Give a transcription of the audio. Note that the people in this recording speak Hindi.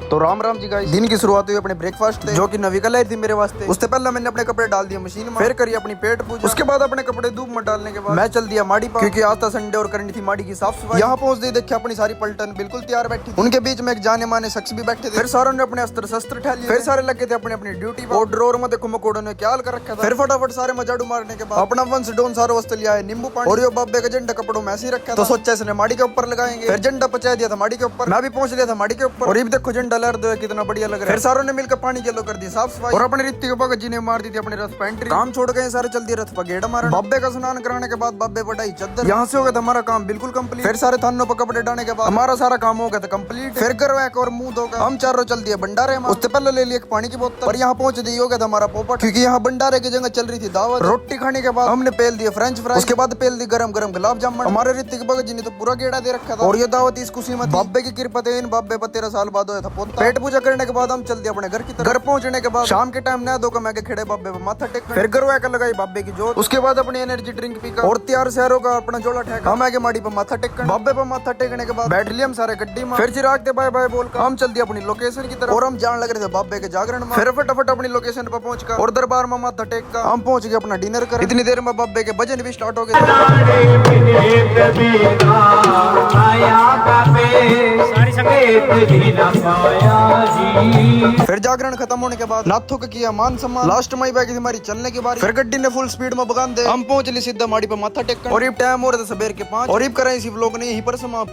तो राम राम जी गाइस। दिन की शुरुआत हुई अपने ब्रेकफास्ट से, जो कि नवी कल आई थी मेरे वास्ते। उससे पहले मैंने अपने कपड़े डाल दिए मशीन में, फिर करी अपनी पेट पूजा। उसके बाद अपने कपड़े धूप में डालने के बाद मैं चल दिया माड़ी पर, क्योंकि आज था संडे और करनी थी माड़ी की साफ सफाई। यहाँ पहुंच दी, देखिए अपनी सारी पलटन बिल्कुल तैयार बैठी थी। उनके बीच में एक जाने माने शख्स भी बैठे थे। फिर सारों ने अपने अस्त्र शस्त्र उठा लिए, फिर सारे लगे थे अपनी अपनी ड्यूटी पर। और ड्रोर में देखो मकोड़ों ने क्या हाल कर रखा था। फिर फटाफट सारे मजाड़ू मारने के बाद अपना वंश डोन सारो वस्त्र लिया है, नींबू पानी और यो बाबे का झंडा कपड़ों में ऐसे ही रखा था। तो सोचा इसने माड़ी के ऊपर लगाएंगे, फिर झंडा पचा दिया था माड़ी के ऊपर। मैं भी पहुंच लिया था माड़ी के ऊपर, और ये देखो झंडा लहर दो कितना बढ़िया लग रहा है। फिर सारों ने मिलकर पानी येलो कर दी साफ सफाई, और अपने ऋतिक भगत जी ने मार दी थी अपने रथ पर एंट्री। काम छोड़ गए सारे, चल दिए रथ पर गेड़ा मारने। बाबे का स्नान कराने के बाद बाबे बढ़ाई चद्दर। यहाँ से हो गया था हमारा काम बिल्कुल कंप्लीट। फिर सारे थानों पर कपड़े डालने के बाद हमारा सारा काम हो गया था कंप्लीट। फिर करो एक और मुंह धोकर हम चारों चल दिए भंडारे में। उससे पहले ले लिया एक पानी की बोतल, और यहाँ पहुंच दी हो गया था हमारा पोपट, क्योंकि यहाँ भंडारे की जगह चल रही थी दावत। रोटी खाने के बाद हमने पेल दिया फ्रेंच फ्राई, उसके बाद पेल दी गरम गरम गुलाब जामुन। हमारे ऋतिक भगत जी ने तो पूरा गेड़ा दे रखा था, और ये दावत इस खुशी में बाबे की कृपा थे। इन बाबे पर 13 साल बाद होया था पोता। पेट पूजा करने के बाद हम चल दिए अपने घर की तरफ। घर पहुंचने के बाद शाम के टाइम नया दो का मैं खड़े बाबे पर माथा टेक, फिर गरवा का लगाई बाबे की जोत। उसके बाद अपनी एनर्जी ड्रिंक पीकर और तैयार शहरों का अपना जोड़ा ठेका हम आगे माड़ी पर माथा टेक। बाबे पर माथा टेकने के बाद बैठ लिए हम सारे गड्डी में। फिर चिराग दे बाय बाय बोलकर हम चल दिए अपनी लोकेशन की तरफ, और हम जान लग रहे थे बाबे के जागरण में। फिर फटाफट अपनी लोकेशन पर पहुंचकर और दरबार में माथा टेक कर हम पहुंच गए अपना डिनर कर। इतनी देर में बाबे के भजन भी स्टार्ट हो गए। फिर जागरण खत्म होने के बाद नाथों का किया मान सम्मान। लास्ट में बाकी हमारी चलने की बारी। फिर गड्डी ने फुल स्पीड में भगान दे हम पहुंच लिए सीधा माड़ी पर माथा टेक, और ये टाइम हो रहा था सबेर के 5, और ये करें इसी व्लॉग ने यहीं पर समाप्त।